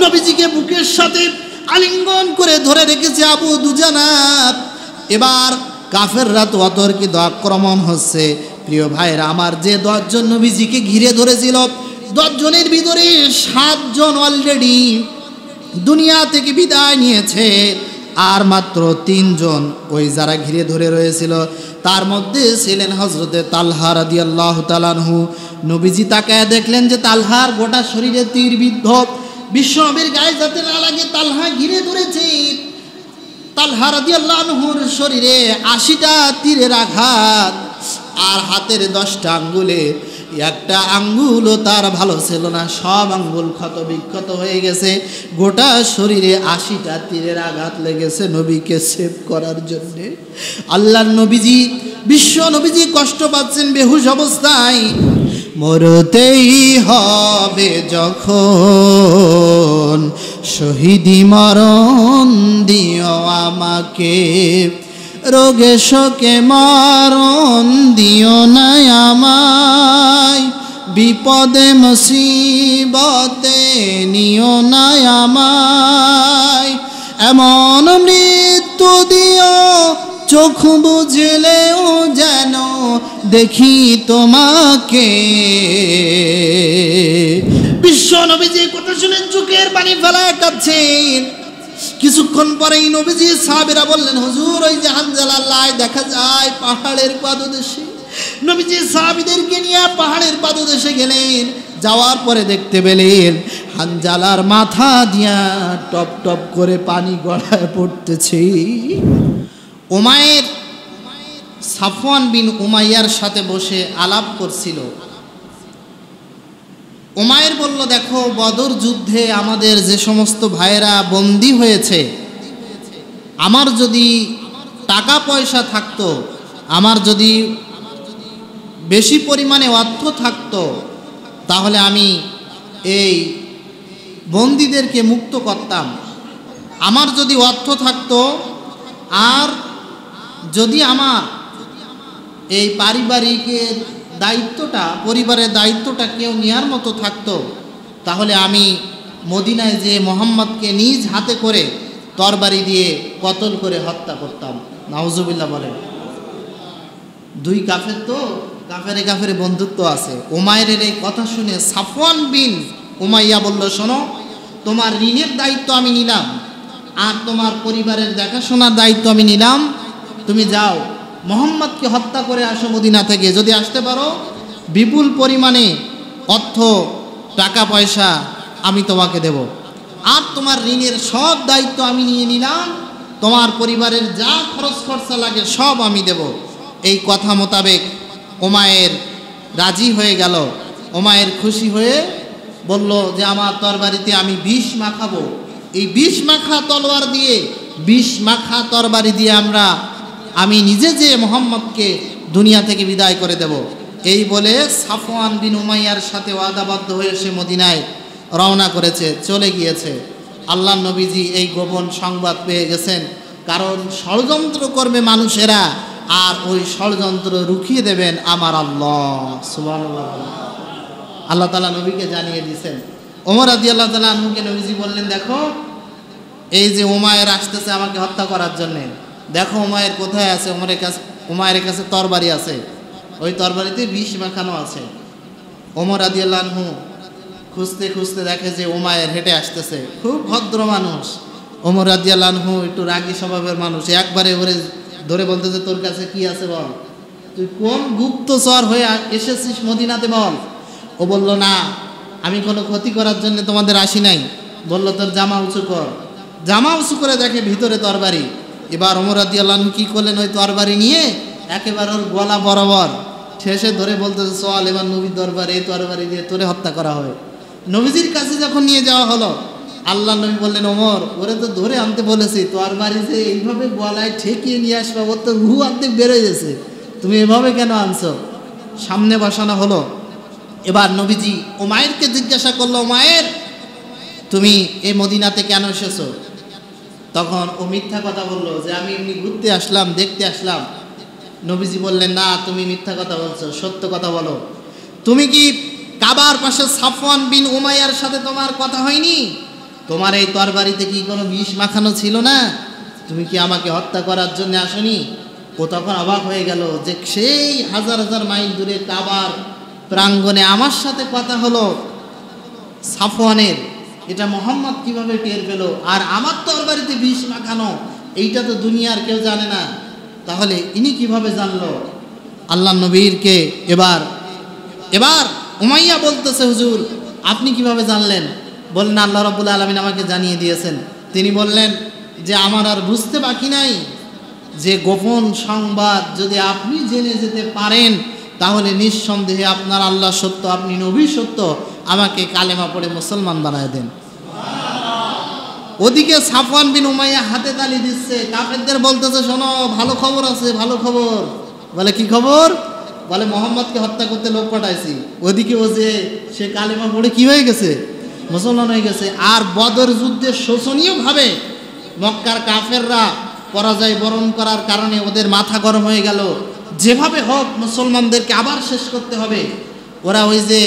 নবীজিকে বুকের সাথে আলিঙ্গন করে ধরে রেখেছে আবু দুজানা। এবার কাফেররা তো অতর্কিত আক্রমণ হচ্ছে। প্রিয় ভাইরা আমার, যে 10 জন নবীজিকে ঘিরে ধরেছিল, 10 জনের ভিতরে 7 জন অলরেডি দুনিয়া থেকে বিদায় নিয়েছে, আর মাত্র 3 জন ওই যারা ঘিরে ধরে রয়েছিল। তার মধ্যে ছিলেন হযরতে তালহা রাদিয়াল্লাহু তাআলা আনহু। নবীজি তাকায় দেখলেন যে তালহার গোটা শরীরে তীরবিদ্ধ, বিশ্বনবীর গায়ে যাতে না লাগে তালহা ঘিরে ধরেছে। তালহা রাদিয়াল্লাহু আনহুর শরীরে 80টা তীরের আঘাত, আর হাতের 10টা আঙ্গুলে একটা আঙ্গুলও তার ভালো ছিল না, সব আঙ্গুল ক্ষত বিক্ষত হয়ে গেছে। গোটা শরীরে 80টা তীরের আঘাত লেগেছে নবীকে সেভ করার জন্যে। আল্লাহর নবীজি, বিশ্ব নবীজি কষ্ট পাচ্ছেন বেহুশ অবস্থায়। মরতেই হবে যখন শহীদি মরণ দিও আমাকে, রোগে শোকে মরণ দিও না আমায়, বিপদে মুসিবতে নিও না আমায়, এমন মৃত্যু দিও চোখ বুঝলেও যেন দেখি তোমাকে। বিশ্ব নবীজি কথা শুনে চোখের পানি ফেলায় কাঁদছেন। কিছুক্ষণ পরেই নবীজি সাহাবীরা বললেন, হুজুর ওই যে হানজালার লাই দেখা যায় পাহাড়ের পাদদেশে। নবীজি সাহাবীদেরকে নিয়ে পাহাড়ের পাদদেশে গেলেন। যাওয়ার পরে দেখতে পেলেন হানজালার মাথা দিয়া টপ টপ করে পানি গড়ায় পড়তেছে। উমাইর সাফওয়ান বিন উমাইয়ার সাথে বসে আলাপ করছিল। উমাইর বলল, দেখো বদর যুদ্ধে আমাদের যে সমস্ত ভাইয়েরা বন্দী হয়েছে, আমার যদি টাকা পয়সা থাকতো, আমার যদি বেশি পরিমাণে অর্থ থাকতো, তাহলে আমি এই বন্দীদেরকে মুক্ত করতাম। আমার যদি অর্থ থাকতো, আর যদি আমার এই পারিবারিকের দায়িত্বটা, পরিবারের দায়িত্বটা কেউ নেওয়ার মতো থাকতো, তাহলে আমি মদিনায় যে মোহাম্মদকে নিজ হাতে করে তরবারি দিয়ে কতল করে হত্যা করতাম। নাউজুবিল্লাহ বলেন। দুই কাফের তো কাফেরে কাফেরে বন্ধুত্ব আছে। উমাইরের এই কথা শুনে সাফওয়ান বিন উমাইয়া বলল, শোনো, তোমার ঋণের দায়িত্ব আমি নিলাম, আর তোমার পরিবারের দেখাশোনার দায়িত্ব আমি নিলাম। তুমি যাও, মোহাম্মদকে হত্যা করে আসো মদিনা থেকে। যদি আসতে পারো, বিপুল পরিমাণে অর্থ টাকা পয়সা আমি তোমাকে দেব, আর তোমার ঋণের সব দায়িত্ব আমি নিয়ে নিলাম, তোমার পরিবারের যা খরচ খরচা লাগে সব আমি দেব। এই কথা মোতাবেক উমাইর রাজি হয়ে গেল। উমাইর খুশি হয়ে বলল যে আমার তরবারিতে আমি বিষ মাখাবো, এই বিষ মাখা তলোয়ার দিয়ে, বিষ মাখা তরবারি দিয়ে আমি নিজে যে মোহাম্মদকে দুনিয়া থেকে বিদায় করে দেব। এই বলে সাফওয়ান বিন উমাইয়ার সাথে ওয়াদাবদ্ধ হয়ে সে মদিনায় রওনা করেছে, চলে গিয়েছে। আল্লাহর নবীজি এই গোপন সংবাদ পেয়ে গেছেন, কারণ ষড়যন্ত্র করবে মানুষেরা, আর ওই ষড়যন্ত্র রুখিয়ে দেবেন আমার আল্লাহ। সুবহানাল্লাহ। আল্লাহ তাআলা নবীকে জানিয়ে দিয়েছেন। ওমর রাদিয়াল্লাহু তাআলা আনহুকে নবীজি বললেন, দেখো এই যে উমাইর আসতেছে আমাকে হত্যা করার জন্যে, দেখো উমাইর কোথায় আছে। উমাইরের কাছে তরবারি আছে, ওই তরবারিতে বিষ মাখানো আছে। ওমর রাদিয়াল্লাহু আনহু খুঁজতে খুঁজতে দেখে যে উমাইর হেঁটে আসতেছে, খুব ভদ্র মানুষ। ওমর রাদিয়াল্লাহু আনহু একটু রাগী স্বভাবের মানুষ, একবারে ওরে ধরে বলতেছে, তোর কাছে কি আছে বল, তুই কোন গুপ্তচর হয়ে এসেছিস মদিনাতে বল। ও বলল, না আমি কোনো ক্ষতি করার জন্য তোমাদের আসি নাই। বলল, তোর জামা উঁচু কর। জামা উঁচু করে দেখে ভিতরে তরবারি। এবার ওমর রাদিয়াল্লাহু আনহু কি করলেন, ওই তরবারি নিয়ে একেবারে ওর গলা বরাবর শেষে ধরে বলতেছে, চল এবার নবীর দরবারে এই তরবারি দিয়ে তোরে হত্যা করা হয়। নবীজির কাছে যখন নিয়ে যাওয়া হলো, আল্লাহ নবী বললেন, ওমর ওরে তো ধরে আনতে বলেছি, তরবারি যে এইভাবে গলায় ঠেকিয়ে নিয়ে আসবে, ওর তো রুহ আনতে বেরোয় গেছে, তুমি এভাবে কেন আনছো। সামনে বসানো হলো। এবার নবীজি উমাইরকে জিজ্ঞাসা করলো, উমাইর তুমি এই মদিনাতে কেন এসেছো? তখন ও মিথ্যা কথা বললো যে আমি এমনি ঘুরতে আসলাম, দেখতে আসলাম। নবীজি বললেন, না তুমি মিথ্যা কথা বলছো, সত্য কথা বলো। তুমি কি কাবার পাশে সাফওয়ান বিন উমাইয়ার সাথে তোমার কথা হয়নি? তোমার এই তরবারিতে কি কোনো বিষ মাখানো ছিল না? তুমি কি আমাকে হত্যা করার জন্য আসনি? ও তখন অবাক হয়ে গেল যে সেই হাজার হাজার মাইল দূরে কাবার প্রাঙ্গণে আমার সাথে কথা হলো সাফওয়ানের, এটা মোহাম্মদ কিভাবে টের পেল? আর আমার তরবারিতে বিষ মাখানো, এইটা তো দুনিয়ার কেউ জানে না, তাহলে ইনি কিভাবে জানলো? আল্লাহ নবীরকে এবার উমাইয়া বলতেছে, হুজুর আপনি কিভাবে জানলেন? বললেন আল্লাহ রাব্বুল আলামিন আমাকে জানিয়ে দিয়েছেন। তিনি বললেন যে আমার আর বুঝতে বাকি নাই যে গোপন সংবাদ যদি আপনি জেনে যেতে পারেন তাহলে নিঃসন্দেহে আপনার আল্লাহ সত্য, আপনি নবী সত্য, আমাকে কালেমা পড়ে মুসলমান বানায় দেন। ওদিকে সাফওয়ান বিন উমাইয়া হাতে তালি দিচ্ছে, কাফেরদের বলতেছে শোনো ভালো খবর আছে, ভালো খবর। বলে কি খবর? বলে মোহাম্মদকে হত্যা করতে লোক পাঠাইছি। ওদিকে ও যে সে কালেমা পড়ে কি হয়ে গেছে? মুসলমান হয়ে গেছে। আর বদর যুদ্ধে শোচনীয়ভাবে মক্কার কাফেররা পরাজয় বরণ করার কারণে ওদের মাথা গরম হয়ে গেল, যেভাবে হোক মুসলমানদেরকে আবার শেষ করতে হবে। ওরা ওই যে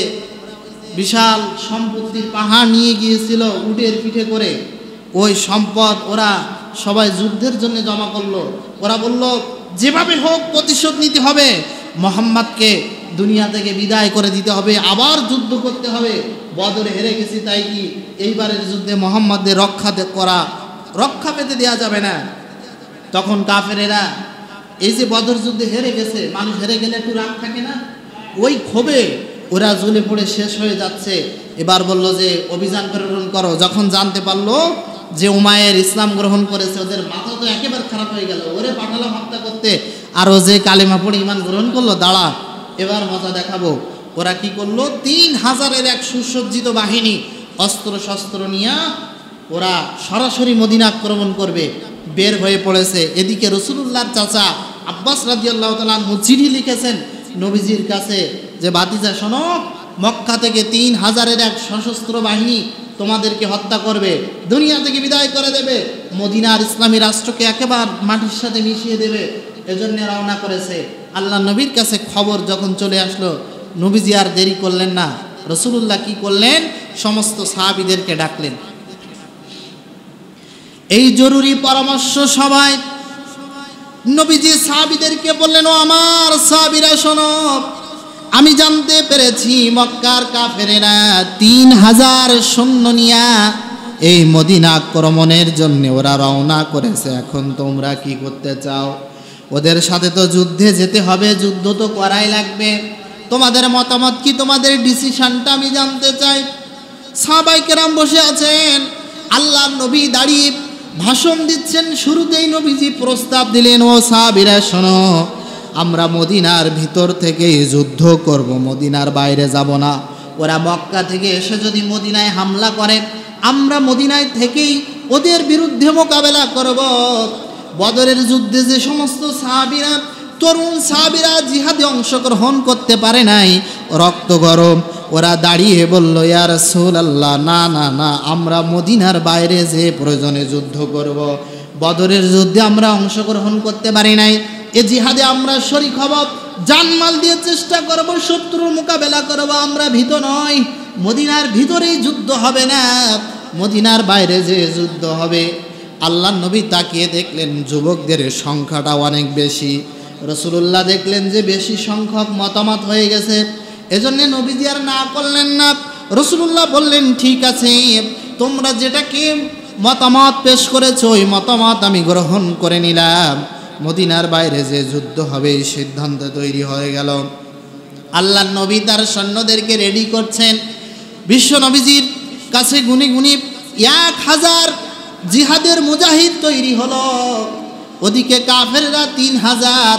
বিশাল সম্পত্তির পাহাড় নিয়ে গিয়েছিল উটের পিঠে করে, ওই সম্পদ ওরা সবাই যুদ্ধের জন্য জমা করলো। ওরা বলল যেভাবে হোক প্রতিশোধ নিতে হবে, মোহাম্মদকে দুনিয়া থেকে বিদায় করে দিতে হবে, আবার যুদ্ধ করতে হবে। বদরে হেরে গেছি তাই কি এইবারের যুদ্ধে মোহাম্মদের রক্ষা পেতে দেওয়া যাবে না। তখন কাফেরেরা এই যে বদর যুদ্ধে হেরে গেছে, মানুষ হেরে গেলে একটু রাগ থাকে না, ওই ক্ষোভে ওরা জ্বলে পড়ে শেষ হয়ে যাচ্ছে। এবার বলল যে অভিযান প্রেরণ করো। যখন জানতে পারলো যে উমায়ের ইসলাম গ্রহণ করেছে, ওদের মাথা তো একেবারে খারাপ হয়ে গেল, ওরে পাঠালাম হত্যা করতে, আর ও যে কালেমা পড়ে ঈমান গ্রহণ করলো, দাঁড়া এবার মজা দেখাবো। ওরা কি করলো, 3000-এর এক সুসজ্জিত বাহিনী অস্ত্র শস্ত্র নিয়ে ওরা সরাসরি মদিনা আক্রমণ করবে, বের হয়ে পড়েছে। এদিকে রাসূলুল্লাহর চাচা আব্বাস রাদিয়াল্লাহু তাআলা আনহু চিঠি লিখেছেন নবীজির কাছে যে বাতিজা শোনো, মক্কা থেকে 3000-এর এক সশস্ত্র বাহিনী তোমাদেরকে হত্যা করবে, দুনিয়া থেকে বিদায় করে দেবে, মদিনার ইসলামী রাষ্ট্রকে একেবারে মাটির সাথে মিশিয়ে দেবে, এজন্য রওনা করেছে। আল্লাহ নবীর কাছে খবর যখন চলে আসলো, নবীজি আর দেরি করলেন না। রাসূলুল্লাহ কি করলেন, সমস্ত সাহাবীদেরকে ডাকলেন। এই জরুরি পরামর্শ সবাই নবীজি সাহাবীদেরকে বললেন, ও আমার সাহাবীরা শোনো, আমি জানতে পেরেছি মক্কার কাফেরেরা 3000 সৈন্য নিয়ে এই মদিনা আক্রমণের জন্য ওরা রওনা করেছে। এখন তোমরা কি করতে চাও? ওদের সাথে তো যুদ্ধে যেতে হবে, যুদ্ধ তো করাই লাগবে। তোমাদের মতামত কি, তোমাদের ডিসিশনটা আমি জানতে চাই। সাহাবায়ে কেরাম বসে আছেন, আল্লাহর নবী দাঁড়িয়ে ভাষণ দিচ্ছেন। শুরুতেই নবীজি প্রস্তাব দিলেন, ও সাহাবীরা শোনো, আমরা মদিনার ভিতর থেকে যুদ্ধ করব, মদিনার বাইরে যাব না। ওরা মক্কা থেকে এসে যদি মদিনায় হামলা করে, আমরা মদিনায় থেকেই ওদের বিরুদ্ধে মোকাবেলা করব। বদরের যুদ্ধে যে সমস্ত সাহাবীরা, তরুণ সাহাবীরা জিহাদে অংশগ্রহণ করতে পারে নাই, রক্ত গরম, ওরা দাঁড়িয়ে বলল, ইয়া রাসূলুল্লাহ, না না না, আমরা মদিনার বাইরে যে প্রয়োজনে যুদ্ধ করব। বদরের যুদ্ধে আমরা অংশগ্রহণ করতে পারি নাই, এ জিহাদে আমরা শরীক হব, জানমাল দিয়ে চেষ্টা করব, শত্রুর মোকাবেলা করব, আমরা ভীত নই। মদিনার ভিতরেই যুদ্ধ হবে না, মদিনার বাইরে যে যুদ্ধ হবে। আল্লাহর নবী তাকিয়ে দেখলেন যুবকদের সংখ্যাটা অনেক বেশি। রাসূলুল্লাহ দেখলেন যে বেশি সংখ্যক মতামত হয়ে গেছে, এজন্য নবীজি আর না করলেন না। রাসূলুল্লাহ বললেন, ঠিক আছে, তোমরা যেটাকে মতামত পেশ করেছো ওই মতামত আমি গ্রহণ করে নিলাম। মদিনার বাইরে যে যুদ্ধ হবে এই সিদ্ধান্ত তৈরি হয়ে গেল। আল্লাহর নবী তার সৈন্যদেরকে রেডি করছেন। বিশ্ব নবীজির কাছে গুনি গুনি 1000 জিহাদের মুজাহিদ তৈরি হলো। ওদিকে কাফেররা 3000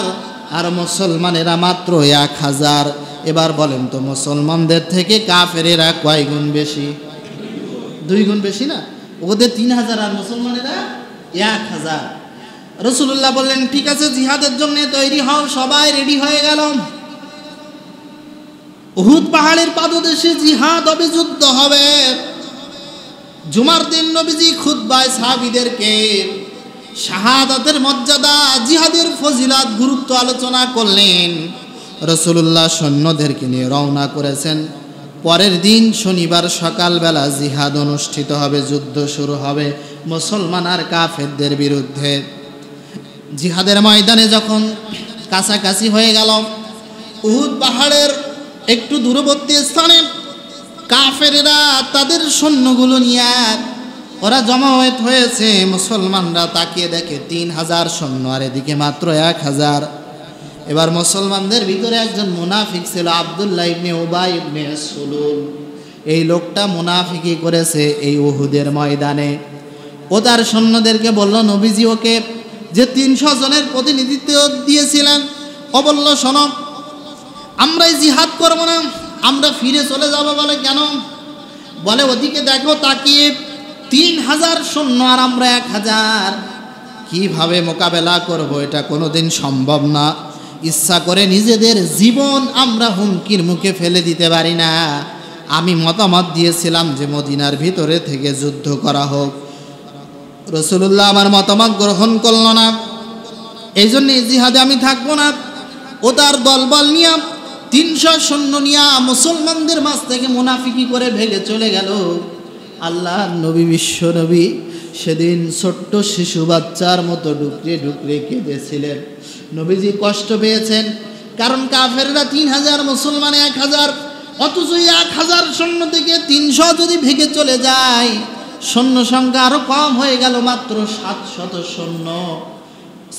আর মুসলমানেরা মাত্র 1000। এবার বলেন তো, মুসলমানদের থেকে কাফেরেরা কয় গুণ বেশি? 2 গুণ বেশি না? ওদের 3000 আর মুসলমানেরা 1000। রাসূলুল্লাহ বললেন, ঠিক আছে, জিহাদের জন্য তৈরি হও। সবাই রেডি হয়ে গেল। উহুদ পাহাড়ের পাদদেশে জিহাদ হবে, যুদ্ধ হবে। জুমার দিন নবীজি খুতবায় সাহাবীদেরকে শাহাদাতের মর্যাদা, জিহাদের ফজিলত, গুরুত্ব আলোচনা করলেন। রাসূলুল্লাহ সৈন্যদেরকে নিয়ে রওনা করেছেন। পরের দিন শনিবার সকালবেলা জিহাদ অনুষ্ঠিত হবে, যুদ্ধ শুরু হবে মুসলমান আর কাফেরদের বিরুদ্ধে। জিহাদের ময়দানে যখন কাছাকাছি হয়ে গেল, উহুদ পাহাড়ের একটু দূরবর্তী স্থানে কাফেরেরা তাদের সৈন্যগুলো নিয়ে ওরা জমায়েত হয়েছে। মুসলমানরা তাকিয়ে দেখে 3000 সৈন্য, আর এদিকে মাত্র 1000। এবার মুসলমানদের ভিতরে একজন মুনাফিক ছিল, আব্দুল্লাহ ইবনে উবাই ইবনে সুলুল। এই লোকটা মুনাফিকি করেছে এই উহুদের ময়দানে। ও তার সৈন্যদেরকে বলল, নবীজি ওকে যে 300 জনের প্রতিনিধিত্ব দিয়েছিলেন, ও বলল, শোনো, আমরাই জিহাদ করবো না, আমরা ফিরে চলে যাব। বলে কেন? বলে ওদিকে দেখো তাকিয়ে 3000 সৈন্য আর আমরা 1000, কিভাবে মোকাবেলা করব? এটা কোনোদিন সম্ভব না। ইচ্ছা করে নিজেদের জীবন আমরা হুমকির মুখে ফেলে দিতে পারি না। আমি মতামত দিয়েছিলাম যে মদিনার ভিতরে থেকে যুদ্ধ করা হোক। রাসূলুল্লাহ আমার মতামত গ্রহণ করল না, এই জন্য জিহাদে আমি থাকবো না। ও তার দলবল নিয়ে 300 সৈন্য নিয়ে মুসলমানদের মাঝ থেকে মুনাফিকি করে ভেগে চলে গেল। আল্লাহ নবী, বিশ্ব নবী সেদিন ছোট্ট শিশু বাচ্চার মতো ডুকরে ডুকরে কেঁদেছিলেন। নবীজি কষ্ট পেয়েছেন, কারণ কাফেররা 3000, মুসলমান 1000, অথচ 1000 সৈন্য থেকে 300 যদি ভেগে চলে যায়, সৈন্য সংখ্যা আরো কম হয়ে গেল, মাত্র 700 সৈন্য।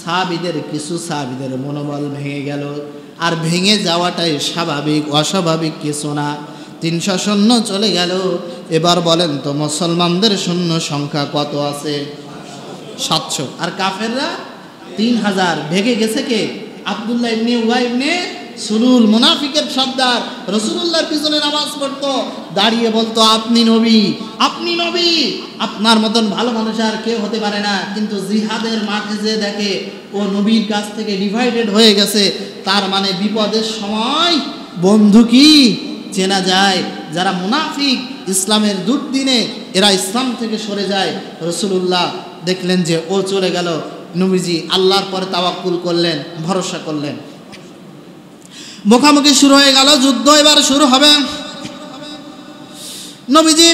সাহাবীদের কিছু সাহাবীদের মনোবল ভেঙে গেল, আর ভেঙে যাওয়াটাই স্বাভাবিক, অস্বাভাবিক কিছু না। 300 সৈন্য চলে গেল। এবার বলেন তো মুসলমানদের সৈন্য সংখ্যা কত আছে? 700। আর কাফেররা 3000। ভেগে গেছে কে? আব্দুল্লাহ ইবনে উবাই ইবনে সুলুল, মুনাফিকের সর্দার। রাসূলুল্লাহর পিছনে নামাজ পড়তো, দাঁড়িয়ে বলতো, আপনি নবী, আপনি নবী, আপনার মতন ভালো মানুষ আর কেউ হতে পারে না। কিন্তু জিহাদের মাঠে যে দেখে ও নবীর কাছ থেকে ডিভাইডেড হয়ে গেছে, তার মানে বিপদের সময় বন্ধু কি চেনা যায়। যারা মুনাফিক, ইসলামের দুর্দিনে এরা ইসলাম থেকে সরে যায়। রাসূলুল্লাহ দেখলেন যে ও চলে গেল, নবীজি আল্লাহর পরে তাওয়াক্কুল করলেন, ভরসা করলেন। মুখামুখি শুরু হয়ে গেল, যুদ্ধ এবার শুরু হবে। নবীজি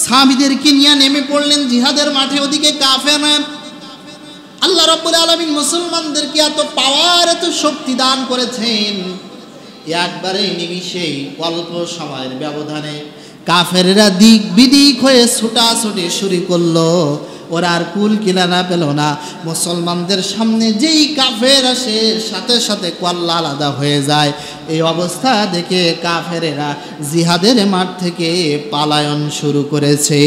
সাহাবীদেরকে নিয়ে নেমে পড়লেন জিহাদের মাঠে। ওদিকে কাফেররা, আল্লাহ রাব্বুল আলামিন মুসলমানদেরকে এত পাওয়ার, এত শক্তি দান করেছেন, একবারে নিমিষেই অল্প সময়ের ব্যবধানে কাফেররা দিক বিদিক হয়ে ছুটাছুটি শুরু করলো। ওরা আর কুল কিনারা পেল না। মুসলমানদের সামনে যেই কাফের আসে, সাথে সাথে কল্লা আলাদা হয়ে যায়। এই অবস্থা দেখে কাফেরেরা জিহাদের মাঠ থেকে পালায়ন শুরু করেছে।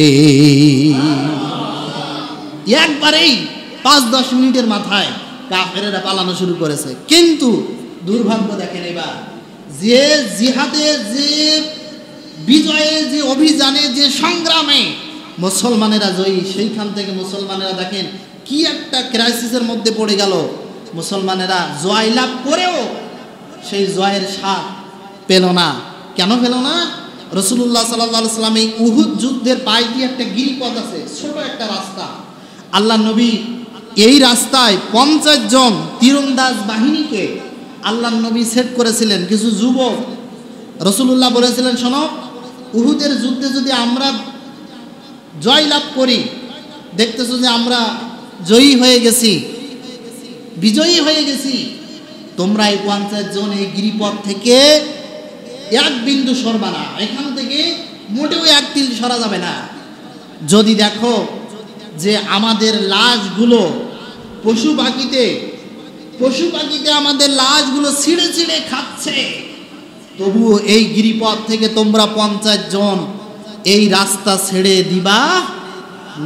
একবারেই 5-10 মিনিটের মাথায় কাফেরেরা পালানো শুরু করেছে। কিন্তু দুর্ভাগ্য দেখেন, এবার যে জিহাদে, যে বিজয়ে, যে অভিযানে, যে সংগ্রামে মুসলমানেরা জয়ী, সেইখান থেকে মুসলমানেরা দেখেন কি একটা ক্রাইসিসের মধ্যে পড়ে গেল। মুসলমানেরা জয় লাভ করেও সেই জয়ের স্বাদ পেল না। কেন পেল না? রাসূলুল্লাহ সাল্লাল্লাহু আলাইহি ওয়াসাল্লাম এই উহুদ যুদ্ধের পাশ দিয়ে একটা গিরিপথ আছে, ছোট একটা রাস্তা। আল্লাহ নবী এই রাস্তায় 50 জন তীরন্দাজ বাহিনীকে আল্লাহ নবী সেট করেছিলেন। কিছু যুবক, রাসূলুল্লাহ বলেছিলেন, শোনো, উহুদের যুদ্ধে যদি আমরা জয় লাভ করি, দেখতেছো যে আমরা জয়ী হয়ে গেছি, বিজয়ী হয়ে গেছি, তোমরা এই 50 জন এই গিরিপথ থেকে এক বিন্দু সরবা না, এখান থেকে মোটেও এক তিল সরা যাবে না। যদি দেখো যে আমাদের লাশগুলো পশু পাখিতে আমাদের লাশগুলো ছিঁড়ে ছিঁড়ে খাচ্ছে, তবুও এই গিরিপথ থেকে তোমরা 50 জন এই রাস্তা ছেড়ে দিবা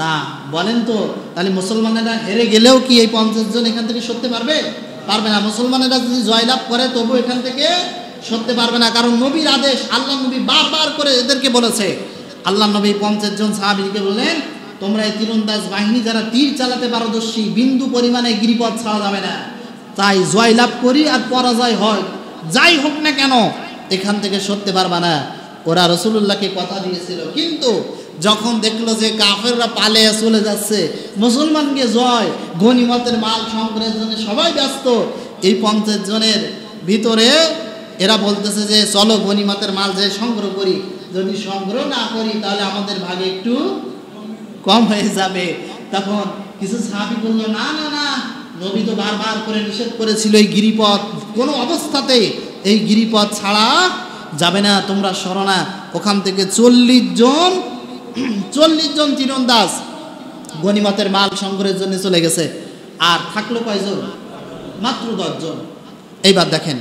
না। বলেন তো, তাহলে মুসলমানেরা হেরে গেলেও কি এই 50 জন এখান থেকে সরতে পারবে? পারবে না। মুসলমানেরা যদি জয়লাভ করে তবু এখান থেকে সরতে পারবে না, কারণ নবীর আদেশ। আল্লাহ নবী বারবার করে এদেরকে বলেছে। আল্লাহ নবী 50 জন সাহাবীকে বললেন, তোমরা এই তীরন্দাজ বাহিনী যারা তীর চালাতে পারদর্শী, বিন্দু পরিমাণে গিরিপথ ছাড়া যাবে না। তাই জয়লাভ করি আর পরাজয় হয়, যাই হোক না কেন, এখান থেকে সরতে পারবা না। ওরা রাসূলুল্লাহকে কথা দিয়েছিল, কিন্তু যখন দেখলো যে কাফেররা পালিয়ে চলে যাচ্ছে, মুসলমানকে জয়, গনিমতের মাল সংগ্রহের জন্য সবাই ব্যস্ত, এই 50 জনের ভিতরে এরা বলতেছে যে চলো গনিমতের মাল যে সংগ্রহ করি, যদি সংগ্রহ না করি তাহলে আমাদের ভাগে একটু কম হয়ে যাবে। তখন কিছু সাহাবী বলল, না না না, নবী তো বারবার করে নিষেধ করেছিল এই গিরিপথ কোনো অবস্থাতে এই গিরিপথ ছাড়া যাবে না, তোমরা সরো না। ওখান থেকে 40 জন তীরন্দাজ গনিমতের মাল সংগ্রহের জন্য চলে গেছে। আর থাকলো কয়জন? মাত্র 10 জন। এইবার দেখেন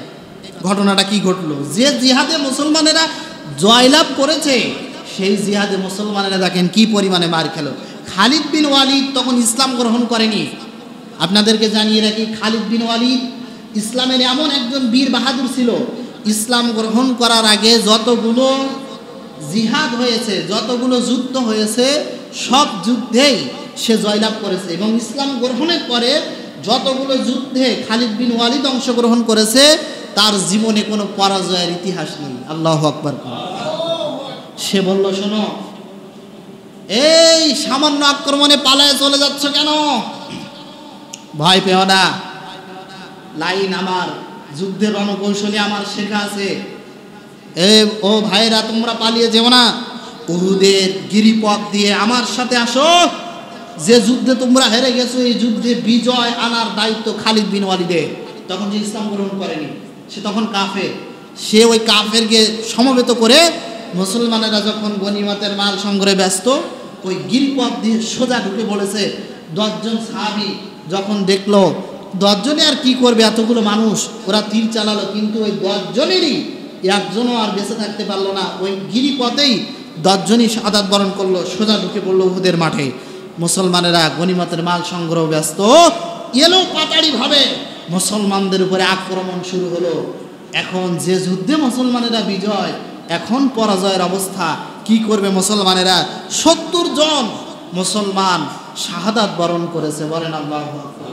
ঘটনাটা কি ঘটলো। যে জিহাদে মুসলমানেরা জয়লাভ করেছে সেই জিহাদে মুসলমানেরা দেখেন কি পরিমাণে মার খেল। খালিদ বিন ওয়ালিদ তখন ইসলাম গ্রহণ করেনি। আপনাদেরকে জানিয়ে রাখি, খালিদ বিন ওয়ালিদ ইসলামের এমন একজন বীর বাহাদুর ছিল, ইসলাম গ্রহণ করার আগে যতগুলো জিহাদ হয়েছে, যতগুলো যুদ্ধ হয়েছে, সব যুদ্ধেই সে জয়লাভ করেছে। এবং ইসলাম গ্রহণের পরে যতগুলো যুদ্ধে খালিদ বিন ওয়ালিদ অংশগ্রহণ করেছে তার জীবনে কোনো পরাজয়ের ইতিহাস নেই। আল্লাহু আকবার। সে বলল, শোনো, এই সামান্য আক্রমণে পালায় চলে যাচ্ছ কেন? ভয় পেও না, লাইন আমার, যুদ্ধের রণকৌশলী আমার শেখা আছে। ও ভাইরা, তোমরা পালিয়ে যেও না, উহুদের গিরিপথ দিয়ে আমার সাথে আসো। যে যুদ্ধে তোমরা হেরে গেছো এই যুদ্ধে বিজয় আনার দায়িত্ব খালিদ বিন ওয়ালিদের। তখন যে ইসলাম গ্রহণ করেনি, সে তখন কাফের। সে ওই কাফেরকে সমবেত করে মুসলমানেরা যখন গনিমতের মাল সংগ্রহে ব্যস্ত, ওই গিরিপথ দিয়ে সোজা ঢুকে পড়েছে। 10 জন সাহাবী যখন দেখলো 10 জনে আর কি করবে, এতগুলো মানুষ, ওরা তীর চালালো, কিন্তু ওই 10 জনেরই একজনও আর বেঁচে থাকতে পারলো না। ওই গিরিপথেই 10 জনই শাহাদাত বরণ করলো, সোজা ঢুকে পড়লো উহুদের মাঠে। মুসলমানেরা গনিমতের মাল সংগ্রহ ব্যস্ত, এলো পাতাড়ি ভাবে মুসলমানদের উপরে আক্রমণ শুরু হলো। এখন যে যুদ্ধে মুসলমানেরা বিজয়, এখন পরাজয়ের অবস্থা। কি করবে মুসলমানেরা? 70 জন মুসলমান শাহাদাত বরণ করেছে। বলেন আল্লাহু আকবার।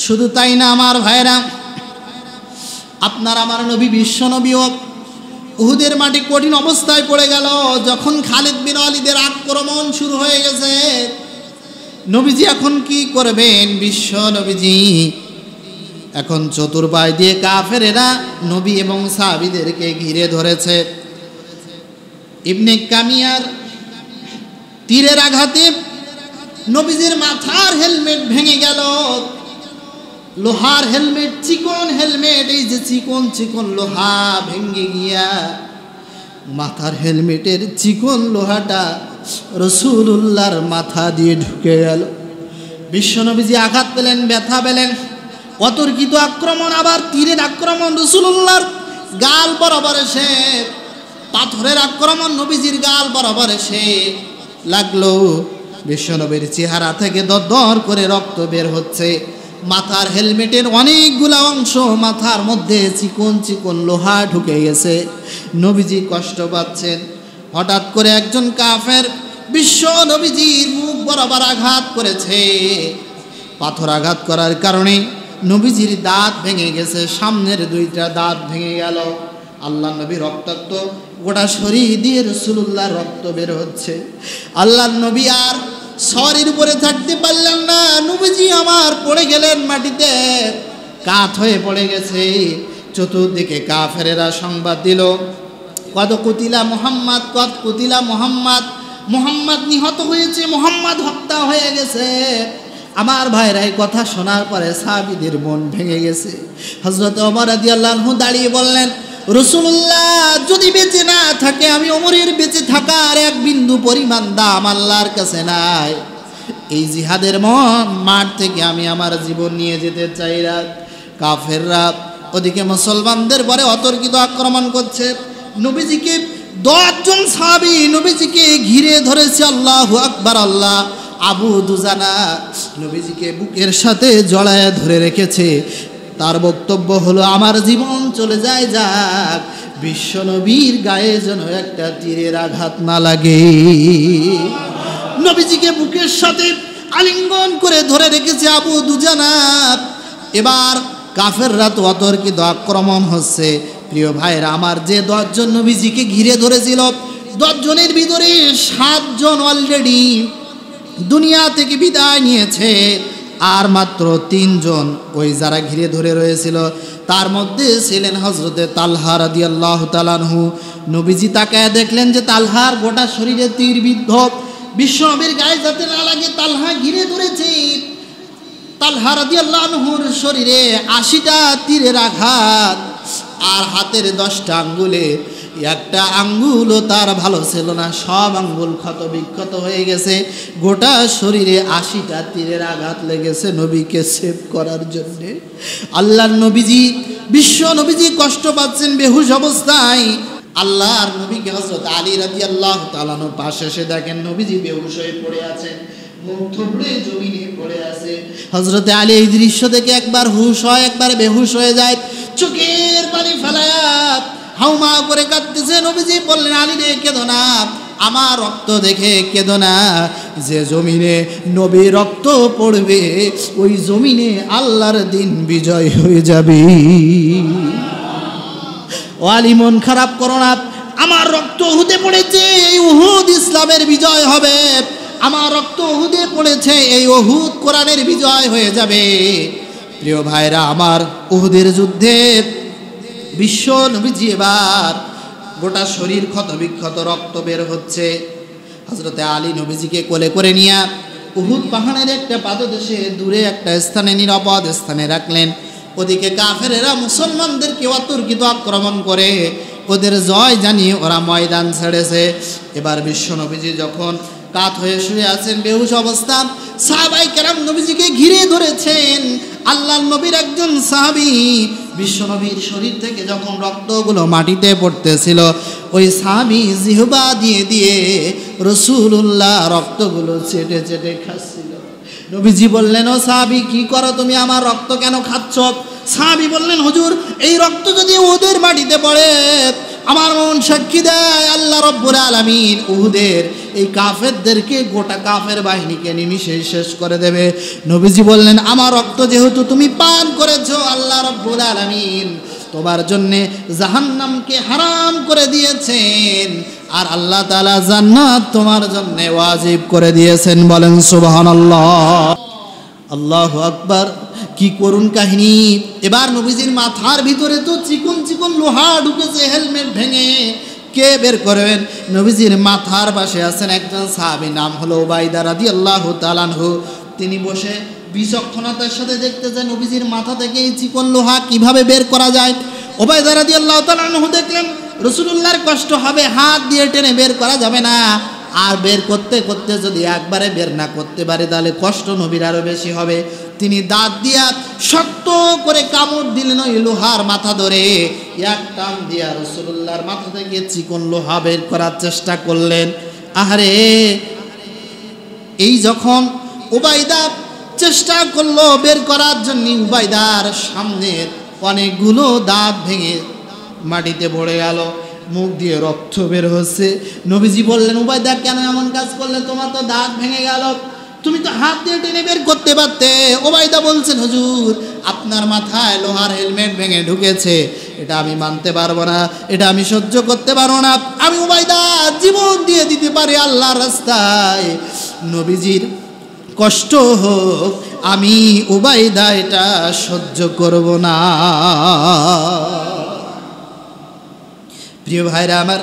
শুধু তাই না আমার ভাইরা, আপনার আমার নবী বিশ্ব নবীও উহুদের মাটি কঠিন অবস্থায় পড়ে গেল। যখন খালিদ বিন ওয়ালিদের আক্রমণ শুরু হয়ে গেছে, নবীজি এখন কি করবেন? বিশ্ব নবীজি এখন চতুর্পাশ দিয়ে কাফেরেরা নবী এবং সাহাবীদেরকে ঘিরে ধরেছে। ইবনে কামিয়ার তীরের আঘাতে নবীজির মাথার হেলমেট ভেঙে গেল। লোহার হেলমেট, চিকন হেলমেট, এই যে চিকন চিকন লোহা ভেঙে গিয়া মাথার হেলমেটের চিকন লোহাটা রাসূলুল্লাহর মাথা দিয়ে ঢুকে গেল। বিশ্বনবীজি আঘাত পেলেন, ব্যথা পেলেন। অতর্কিত আক্রমণ, আবার তীরের আক্রমণ রাসূলুল্লাহর গাল বরাবর এসে, পাথরের আক্রমণ নবীজির গাল বরাবর এসে লাগলো। বিশ্বনবীর চেহারা থেকে দরদর করে রক্ত বের হচ্ছে। মাথার হেলমেটের অনেকগুলো অংশ মাথার মধ্যে চিকন চিকন লোহা ঢুকে গেছে। নবীজি কষ্ট পাচ্ছেন। হঠাৎ করে একজন কাফের বিশ্ব নবীজির মুখ বরাবর আঘাত করেছে। পাথর আঘাত করার কারণে নবীজির দাঁত ভেঙে গেছে, সামনের 2টা দাঁত ভেঙে গেল। আল্লাহ নবী রক্তাক্ত, গোটা শরীর দিয়ে রাসূলুল্লাহ রক্ত বের হচ্ছে। আল্লাহ নবী আর সওয়ারির উপরে থাকতে পারলেন না। নবীজি আমার পড়ে গেলেন মাটিতে, কাত হয়ে পড়ে গেছে। চতুর্দিকে কাফেরেরা সংবাদ দিল, কদ কুতিলা মুহাম্মদ, কদ কুতিলা মুহাম্মদ, মুহাম্মদ নিহত হয়েছে, মুহাম্মদ হত্যা হয়ে গেছে। আমার ভাইরা এই কথা শোনার পরে সাহাবীদের মন ভেঙে গেছে। হযরত ওমর রাদিয়াল্লাহু আনহু দাঁড়িয়ে বললেন, রাসূলুল্লাহ যদি বেঁচে না থাকে, আমি ওমরের বেঁচে থাকার 1 বিন্দু পরিমাণ দাম আল্লাহর কাছে নাই। এই জিহাদের মাঠ থেকে আমি আমার জীবন নিয়ে যেতে চাই না। কাফেররা ওদিকে মুসলমানদের পরে অতর্কিত আক্রমণ করছে। নবীজিকে 10 জন সাহাবী নবীজিকে ঘিরে ধরেছে। আল্লাহু আকবার। আল্লাহ আবু দুজানা নবীজিকে বুকের সাথে জড়ায় ধরে রেখেছে। তার বক্তব্য হলো, আমার জীবন চলে যায় যাক, বিশ্ব নবীর গায়ে যেন একটা তীরের আঘাত না লাগে। নবীজিকে বুকের সাথে আলিঙ্গন করে ধরে রেখেছে আবু দুজানা। এবার কাফেররা তো অতর্কিত আক্রমণ হচ্ছে। প্রিয় ভাইরা আমার, যে 10 জন নবীজিকে ঘিরে ধরেছিল, 10 জনের ভিতরে 7 জন অলরেডি দুনিয়া থেকে বিদায় নিয়েছে। আর মাত্র 3 জন ওই যারা ঘিরে ধরে রয়েছিল, তার মধ্যে ছিলেন হযরতে তালহা রাদিয়াল্লাহু তাআলা আনহু। নবীজি তাকায় দেখলেন যে তালহার গোটা শরীরে তীরবিদ্ধ, বিশ্বনবীর গায়ে যাতে না লাগে তালহা ঘিরে ধরেছে। তালহা রাদিয়াল্লাহু আনহুর শরীরে 80টা তীরের আঘাত, আর হাতের 10টা আঙ্গুলে একটা আঙ্গুলও তার ভালো ছিল না, সব আঙ্গুল ক্ষত বিক্ষত হয়ে গেছে। গোটা শরীরে 80টা তীরের আঘাত লেগেছে নবীকে সেভ করার জন্যে। আল্লাহর নবীজি, বিশ্ব নবীজি কষ্ট পাচ্ছেন বেহুশ অবস্থায়। আল্লাহর নবীকে হযরত আলী রাদিয়াল্লাহু তাআলা আনহু পাশে এসে দেখেন নবীজি বেহুশ হয়ে পড়ে আছেন, মুখ থুবড়ে জমিনে পড়ে আছে। হযরতে আলী এই দৃশ্য দেখে একবার হুশ হয়, একবার বেহুশ হয়ে যায়, চোখের পানি ফেলায়া হাউমা করে কাঁদতেছে। নবীজি বললেন, আলী রে কেঁদো না, আমার রক্ত দেখে কেঁদো না, যে জমিনে নবী রক্ত পড়বে ওই জমিনে আল্লাহর দিন বিজয় হয়ে যাবে। ও আলী মন খারাপ করো না, আমার রক্ত উহুদে পড়েছে, এই উহুদ ইসলামের বিজয় হবে। আমার রক্ত উহুদে পড়েছে, এই উহুদ কোরআনের বিজয় হয়ে যাবে। প্রিয় ভাইরা আমার, উহুদের যুদ্ধে বিশ্ব নবীজি এবার গোটা শরীর ক্ষত বিক্ষত, রক্ত বের হচ্ছে। হযরতে আলী নবীজিকে কোলে করে নিয়ে উহুদ পাহাড়ের একটা পাদদেশে দূরে একটা স্থানে, নিরাপদ স্থানে রাখলেন। ওদিকে কাফেরেরা মুসলমানদেরকে অতর্কিত আক্রমণ করে ওদের জয় জানিয়ে ওরা ময়দান ছেড়েছে। এবার বিশ্ব নবীজি যখন কাত হয়ে শুয়ে আছেন বেহুশ অবস্থা, সাহাবায়ে কেরাম নবীজিকে ঘিরে ধরেছেন। আল্লাহর নবীর একজন সাহাবী বিশ্ব নবীর শরীর থেকে যখন রক্তগুলো মাটিতে পড়তেছিল, ওই সাহাবী জিহবা দিয়ে দিয়ে রাসূলুল্লাহ রক্তগুলো চেটে চেটে খাচ্ছিল। নবীজি বললেন, ও সাহাবী কি করো তুমি, আমার রক্ত কেন খাচ্ছ? সাহাবী বললেন, হুজুর এই রক্ত যদি উহুদের মাটিতে পড়ে, আমার মন সাক্ষী দেয় আল্লাহ রাব্বুল আলামিন উহুদের এই কাফেরদেরকে, গোটা কাফের বাহিনীকে নিমিষে শেষ করে দেবে। নবীজি বললেন, আমার রক্ত যেহেতু তুমি পান করেছো, আল্লাহ রাব্বুল আলামিন তোমার জন্যে জাহান্নামকে হারাম করে দিয়েছেন, আর আল্লাহ তাআলা জান্নাত তোমার জন্য ওয়াজিব করে দিয়েছেন। বলেন সুবহানাল্লাহ। আল্লাহু আকবার। কি করুণ কাহিনী। এবার নবীজির মাথার ভিতরে তো চিকন চিকন লোহা ঢুকেছে, হেলমেট ভেঙে কে বের করবেন? নবীজির মাথার পাশে আছেন একজন সাহাবী, নাম হলো উবাইদা রাদিয়াল্লাহু তাআলা আনহু। তিনি বসে বিচক্ষণতার সাথে দেখতেছেন নবীজির মাথা থেকে এই চিকন লোহা কিভাবে বের করা যায়। উবাইদা রাদিয়াল্লাহু তাআলা আনহু দেখলেন রাসূলুল্লাহর কষ্ট হবে, হাত দিয়ে টেনে বের করা যাবে না, আর বের করতে করতে যদি একবারে বের না করতে পারে তাহলে কষ্ট নবীর আরো বেশি হবে। তিনি দাঁত দিয়া শক্ত করে কামড় দিলেন ওই লোহার মাথা ধরে, এক টান দিয়া রাসূলুল্লাহর মাথা থেকে চিকন লোহা বের করার চেষ্টা করলেন। আহারে, এই যখন উবাইদা চেষ্টা করলো বের করার জন্য, উবাইদার সামনের অনেকগুলো দাঁত ভেঙে মাটিতে পড়ে গেল, মুখ দিয়ে রক্ত বের হচ্ছে। নবীজি বললেন, উবাইদা কেন এমন কাজ করলে? তোমার তো দাঁত ভেঙে গেল, তুমি তো হাত দিয়ে টেনে বের করতে পারতে। উবাইদা বলছেন, হুজুর আপনার মাথায় লোহার হেলমেট ভেঙে ঢুকেছে, এটা আমি মানতে পারবো না, এটা আমি সহ্য করতে পারবো না। আমি উবাইদা জীবন দিয়ে দিতে পারি আল্লাহর রাস্তায়, নবীজির কষ্ট হোক, আমি উবাইদা এটা সহ্য করব না। প্রিয় ভাইরা আমার,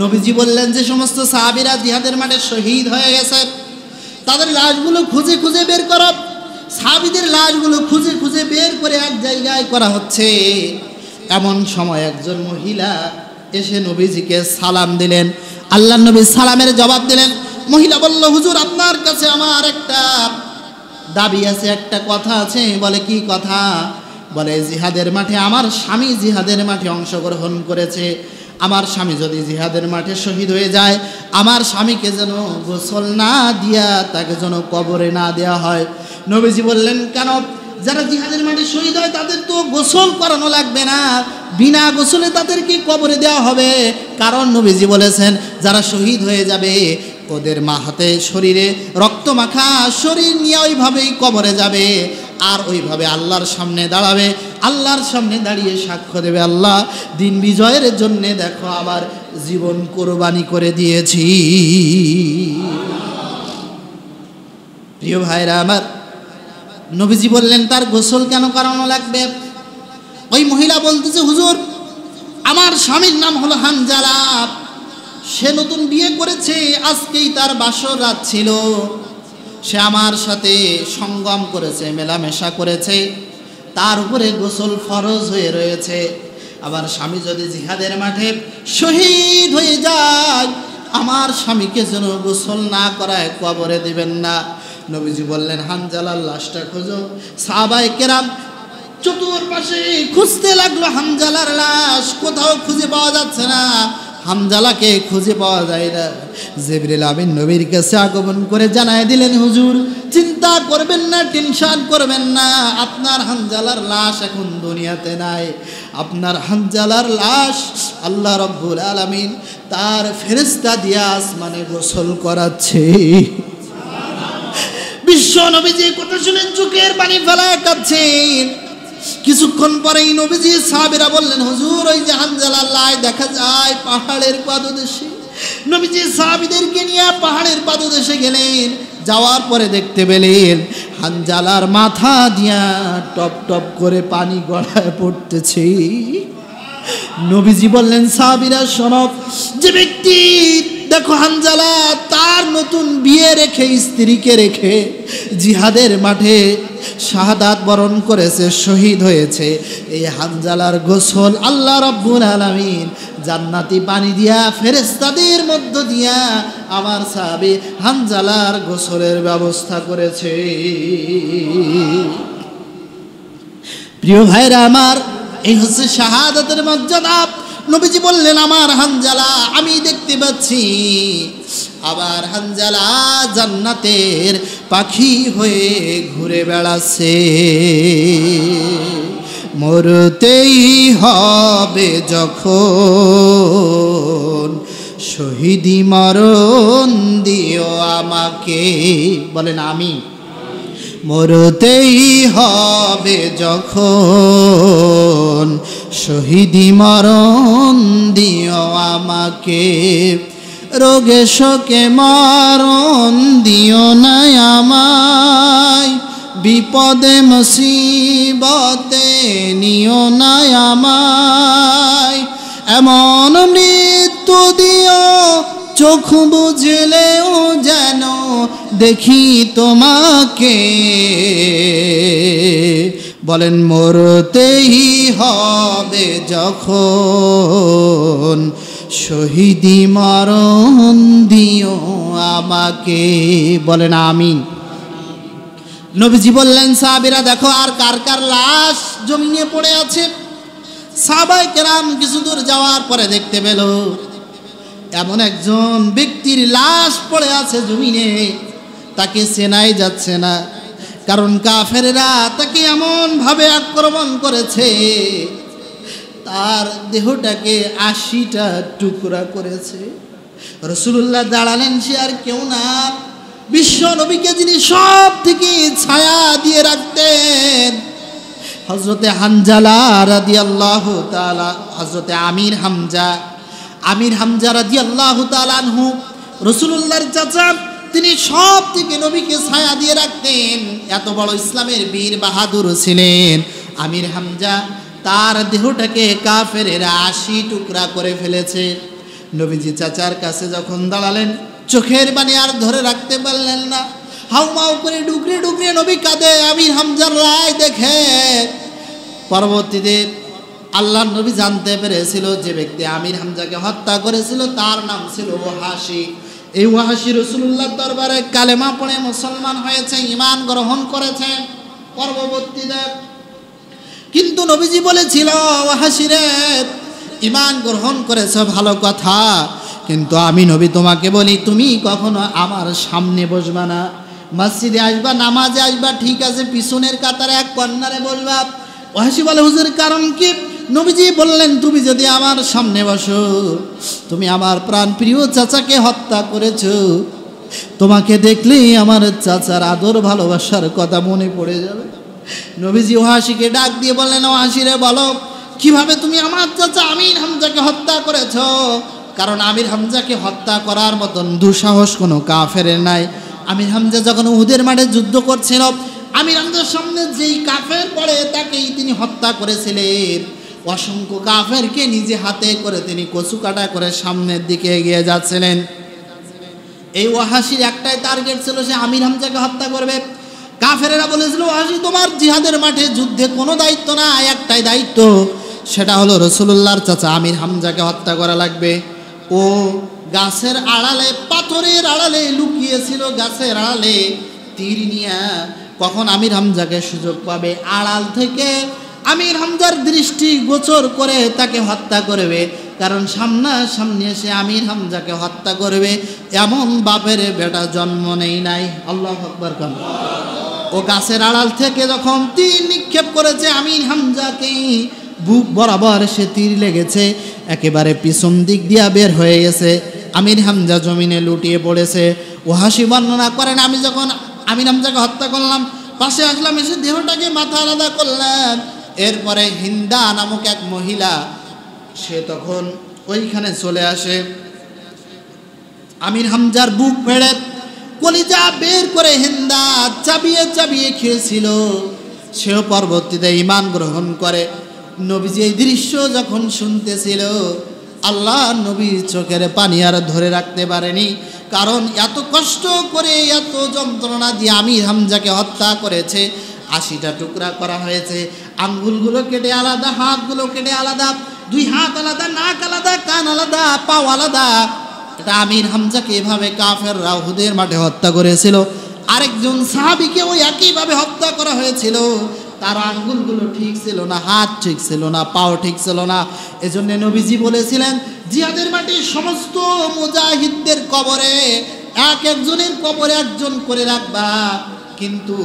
নবীজি বললেন যে সমস্ত সাহাবীরা জিহাদের মাঠে শহীদ হয়ে গেছে তাদের লাশগুলো খুঁজে খুঁজে বের করা। সাহাবীদের লাশগুলো খুঁজে খুঁজে বের করে এক জায়গায় করা হচ্ছে। এমন সময় একজন মহিলা এসে নবীজিকে সালাম দিলেন। আল্লাহর নবী সালামের জবাব দিলেন। মহিলা বলল, হুজুর আপনার কাছে আমার একটা দাবি আছে, একটা কথা আছে। বলে, কি কথা? বলে, জিহাদের মাঠে আমার স্বামী জিহাদের মাঠে অংশগ্রহণ করেছে, আমার স্বামী যদি জিহাদের মাঠে শহীদ হয়ে যায়, আমার স্বামীকে যেন গোসল না দিয়া তাকে যেন কবরে না দেওয়া হয়। নবীজি বললেন, কেন? যারা জিহাদের মাঠে শহীদ হয় তাদের তো গোসল করানো লাগবে না, বিনা গোসলে তাদেরকে কবরে দেওয়া হবে। কারণ নবীজি বলেছেন, যারা শহীদ হয়ে যাবে ওদের হাতে শরীরে রক্ত মাখা শরীর নিয়ে ওইভাবেই কবরে যাবে, আর ওইভাবে আল্লাহর সামনে দাঁড়াবে, আল্লাহর সামনে দাঁড়িয়ে সাক্ষ্য দেবে, আল্লাহ দিন বিজয়ের জন্যে দেখো আবার জীবন কোরবানি করে দিয়েছি। প্রিয় ভাইরা আমার, নবীজি বললেন তার গোসল কেন করানো লাগবে? ওই মহিলা বলতেছে, হুজুর আমার স্বামীর নাম হলো হানজালা, সে নতুন বিয়ে করেছে, আজকেই তার বাসর রাত ছিল, সে আমার সাথে সঙ্গম করেছে, মেলামেশা করেছে, তার উপরে গোসল ফরজ হয়ে রয়েছে। আবার স্বামী যদি জিহাদের মাঠে শহীদ হয়ে যায়, আমার স্বামীকে যেন গোসল না করায় কবরে দিবেন না। নবীজি বললেন হানজালার লাশটা খোঁজো। সাহাবায়ে কেরাম চতুর্পাশে খুঁজতে লাগলো হানজালার লাশ, কোথাও খুঁজে পাওয়া যাচ্ছে না, হানজালাকে খুঁজে পাওয়া যায় না। জিবরিল আমিন নবীর কাছে আগমন করে জানায় দিলেন, হুজুর চিন্তা করবেন না, টেনশন করবেন না, আপনার হানজালার লাশ এখন দুনিয়াতে নাই। আপনার হানজালার লাশ আল্লাহ রাব্বুল আলামিন তার ফেরেশতা দিয়ে আসমানে গোসল করাচ্ছে। বিশ্ব নবীজি কথা শুনে চোখের পানি ফেলায় কাঁদছেন। কিছুক্ষণ পরেই নবীজি সাহাবীরা বললেন, হুজুর ওই যে হানজালার লাশ দেখা যায় পাহাড়ের পাদদেশে। নবীজি সাহাবীদেরকে নিয়ে পাহাড়ের পাদদেশে গেলেন। যাওয়ার পরে দেখতে পেলেন হানজালার মাথা দিয়া টপ টপ করে পানি গড়ায় পড়তেছে। নবীজি বললেন, সাহাবীরা শোনো, যে ব্যক্তি দেখো হানজালা তার নতুন বিয়ে রেখে, স্ত্রীকে রেখে জিহাদের মাঠে শাহাদাত বরণ করেছে, শহীদ হয়েছে, এই হানজালার গোসল আল্লাহ রাব্বুল আলামিন জান্নাতি পানি দিয়া ফেরেশতাদের মধ্য দিয়া আমার সাহাবী হানজালার গোসলের ব্যবস্থা করেছে। প্রিয় ভাইরা আমার, এই হচ্ছে শাহাদাতের মর্যাদা। নবীজি বললেন, আমার হানজালা আমি দেখতে পাচ্ছি, আবার হানজালা জান্নাতের পাখি হয়ে ঘুরে বেড়াচ্ছে। মরতেই হবে যখন, শহীদি মরণ দিও আমাকে। বলেন আমি। মরতেই হবে যখন, শহীদি মরণ দিও আমাকে। রোগে শোকে মরণ দিও না আমায়, বিপদে মুসিবতে নিও না আমায়। এমন মৃত্যু দিও চোখ বুঝলেও যেন দেখি তোমাকে। বলেন মরতেই হবে যখন, শহীদি মরণ দিও আমাকে। বলেন আমিন। নবীজি বললেন, সাহাবীরা দেখো আর কার কার লাশ জমিনে পড়ে আছে। সাহাবায়ে কেরাম কিছু দূর যাওয়ার পরে দেখতে পেল এমন একজন ব্যক্তির লাশ পড়ে আছে জমিনে, তাকে চেনাই যাচ্ছে না, কারণ কাফেররা তাকে এমন ভাবে আক্রমণ করেছে, তার দেহটাকে 80টা টুকরা করেছে। রাসূলুল্লাহ দাঁড়ালেন, সে আর কেউ না, বিশ্ব নবীকে যিনি সব থেকে ছায়া দিয়ে রাখতেন, হযরতে হানজালা রাদিয়াল্লাহু তাআলা, হযরতে আমির হামজা রাদিয়াল্লাহু তাআলা আনহু, রাসূলুল্লাহর চাচা, তিনি সব থেকে নবীকে ছায়া দিয়ে রাখতেন। এত বড় ইসলামের বীর বাহাদুর ছিলেন আমির হামজা। তার দেহটাকে কাফেরেরা 80 টুকরা করে ফেলেছে। নবীজি চাচার কাছে যখন দাঁড়ালেন, চোখের পানি আর ধরে রাখতে পারলেন না, হাউমাউ করে ডুকরে ডুকরে নবী কাঁদে আমির হামজার রায় দেখে। পরবর্তীতে আল্লাহর নবী জানতে পেরেছিল যে ব্যক্তি আমির হামজাকে হত্যা করেছিল তার নাম ছিল ওয়াহাশী। এই ওয়াহাশী রাসূলুল্লাহর দরবারে কালেমা পড়ে মুসলমান হয়েছে, ঈমান গ্রহণ করেছে পরবর্তীতে। কিন্তু নবীজি বলেছিল, ওয়াহাশী রে, ঈমান গ্রহণ করেছ ভালো কথা, কিন্তু আমি নবী তোমাকে বলি, তুমি কখনো আমার সামনে বসবা না। মসজিদে আসবা, নামাজে আসবা, ঠিক আছে, পিছনের কাতারে এক কর্নারে বসবা। ওয়াহাশী বলে, হুজুর কারণ কি? নবীজি বললেন, তুমি যদি আমার সামনে বসো, তুমি আমার প্রাণপ্রিয় চাচাকে হত্যা করেছো, তোমাকে দেখলেই আমার চাচার আদর ভালোবাসার কথা মনে পড়ে যাবে। নবীজি ওয়াহাশীকে ডাক দিয়ে বললেন, ওয়াহাশী রে, বলো কিভাবে তুমি আমার চাচা আমির হামজাকে হত্যা করেছো? কারণ আমির হামজাকে হত্যা করার মতন দুঃসাহস কোনো কাফেরের নাই। আমির হামজা যখন উহুদের মাঠে যুদ্ধ করছিল, আমির হামজার সামনে যেই কাফের পড়ে তাকেই তিনি হত্যা করেছিলেন। অসংখ্য কাফেরকে নিজে হাতে করে তিনি কচু কাটা করে সামনের দিকে এগিয়ে যাচ্ছিলেন। এই ওয়াহাশির একটাই টার্গেট ছিল, সে আমির হামজাকে হত্যা করবে। কাফেরেরা বলেছিল, ওয়াহাশি তোমার জিহাদের মাঠে যুদ্ধে কোনো দায়িত্ব না, একটাই দায়িত্ব, সেটা হলো রাসূলুল্লাহর চাচা আমির হামজাকে হত্যা করা লাগবে। ও গাছের আড়ালে, পাথরের আড়ালে লুকিয়েছিল, গাছের আড়ালে তীর নিয়ে কখন আমির হামজাকে সুযোগ পাবে আড়াল থেকে আমির হামজার দৃষ্টি গোচর করে তাকে হত্যা করবে। কারণ সামনাসামনি এসে আমির হামজাকে হত্যা করবে এমন বাপের বেটা জন্ম নেই নাই। আল্লাহু আকবার। ও গাছের আড়াল থেকে যখন তীর নিক্ষেপ করেছে আমির হামজাকে, বুক বরাবর সে তীর লেগেছে, একেবারে পিছন দিক দিয়া বের হয়ে গেছে। আমির হামজা জমিনে লুটিয়ে পড়েছে। ওয়াহাশি বর্ণনা করেন, আমি যখন আমির হামজাকে হত্যা করলাম, পাশে আসলাম, এসে দেহটাকে মাথা আলাদা করলাম। এরপরে হিন্দা নামক এক মহিলা, সে তখন ওইখানে চলে আসে, আমির হামজার বুক ফেড়ে কলিজা বের করে হিন্দা চাবিয়ে চাবিয়ে খেয়েছিল। সেও পরবর্তীতে ঈমান গ্রহণ করে। নবীজি এই দৃশ্য যখন শুনতেছিল, আল্লাহ নবীর চোখের পানি আর ধরে রাখতে পারেনি। কারণ এত কষ্ট করে, এত যন্ত্রণা দিয়ে আমির হামজাকে হত্যা করেছে, 80টা টুকরা করা হয়েছে, আঙ্গুলগুলো কেটে আলাদা, হাতগুলো কেটে আলাদা, 2 হাত আলাদা, নাক আলাদা, কান আলাদা, পাও আলাদা। এটা আমির হামজাকে এভাবে কাফেররা উহুদের মাঠে হত্যা করেছিল। আরেকজন সাহাবীকে ওই একইভাবে হত্যা করা হয়েছিল। তার আঙ্গুলগুলো ঠিক ছিল না, হাত ঠিক ছিল না, পাও ঠিক ছিল না। এজন্য নবীজি বলেছিলেন, জিহাদের মাঠে সমস্ত মুজাহিদদের কবরে একজনের কবরে একজন করে রাখবা, কিন্তু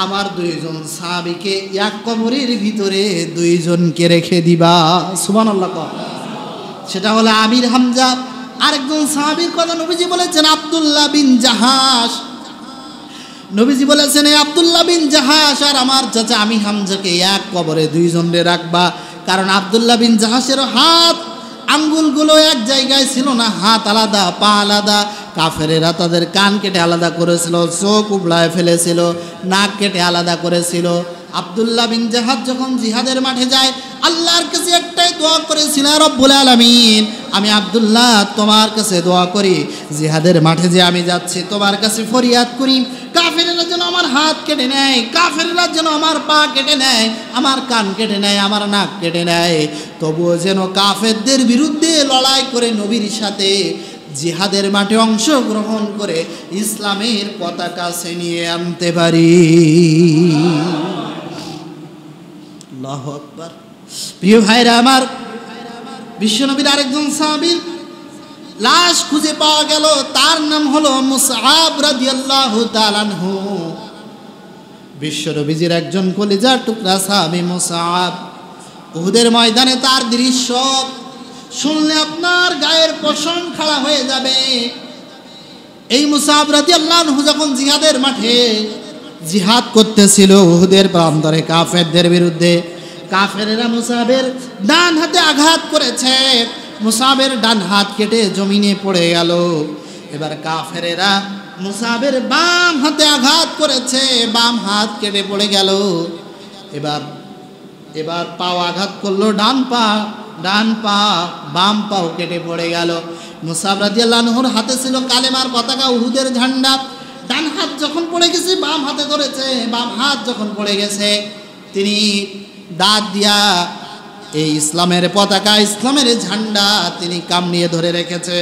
আমার 2 জন সাহাবীকে এক কবরের ভিতরে 2 জনকে রেখে দিবা। সুবহানাল্লাহ। সেটা হলো আমির হামজা। আরেকজন সাহাবীর কথা নবীজি বলেছেন, আব্দুল্লাহ বিন জাহাশ। নবীজি বলেছেন, এই আব্দুল্লাহ বিন জাহাশ আর আমার চাচা আমির হামজাকে এক কবরে 2 জনরে রাখবা। কারণ আব্দুল্লাহ বিন জাহাশের হাত আঙ্গুলগুলো এক জায়গায় ছিল না, হাত আলাদা, পা আলাদা। কাফেরেরা তাদের কান কেটে আলাদা করেছিল, চোখ উবড়ায় ফেলেছিল, নাক কেটে আলাদা করেছিল। আব্দুল্লাহ বিন জাহাজ যখন জিহাদের মাঠে যায়, আল্লাহর কাছে একটাই দোয়া করেছিল, রব্বুল আলামিন, আমি আব্দুল্লাহ তোমার কাছে দোয়া করি, জিহাদের মাঠে যে আমি যাচ্ছি তোমার কাছে ফরিয়াদ করি, কাফেরেরা যেন আমার হাত কেটে নেয়, কাফেরেরা যেন আমার পা কেটে নেয়, আমার কান কেটে নেয়, আমার নাক কেটে নেয়, তবুও যেন কাফেরদের বিরুদ্ধে লড়াই করে নবীর সাথে জিহাদের মাঠে অংশগ্রহণ করে ইসলামের পতাকা ছিনিয়ে আনতে পারি। আল্লাহু আকবার। প্রিয় ভাইরা আমার, বিশ্বনবীর আরেকজন সাহাবীর লাশ খুঁজে পাওয়া গেল, তার নাম হলো মুসআব রাদিয়াল্লাহু তাআলা আনহু। বিশ্বনবীর একজন কলিজার টুকরা সাহাবী মুসআব। উহুদের ময়দানে তার দৃশ্য শুনলে আপনার গায়ের পশম খাড়া হয়ে যাবে। এই মুসআব রাদিয়াল্লাহু আনহু যখন জিহাদের মাঠে জিহাদ করতেছিল উহুদের প্রান্তরে কাফেরদের বিরুদ্ধে, কাফেরেরা মুসআবের ডান হাতে আঘাত করেছে, মুসআবের ডান হাত কেটে জমিনে পড়ে গেল। এবার কাফেরেরা মুসআবের বাম হাতে আঘাত করেছে, বাম হাত কেটে পড়ে গেল। এবার পাও আঘাত করলো, ডান পা, বাম পাও কেটে পড়ে গেল। মুসআব রাদিয়াল্লাহু আনহুর হাতে ছিল কালেমার পতাকা, উহুদের ঝান্ডা। ডান হাত যখন পড়ে গেছে, বাম হাতে ধরেছে, বাম হাত যখন পড়ে গেছে, তিনি দাঁত দিয়া এই ইসলামের পতাকা, ইসলামের ঝান্ডা তিনি কামড়িয়ে ধরে রেখেছে।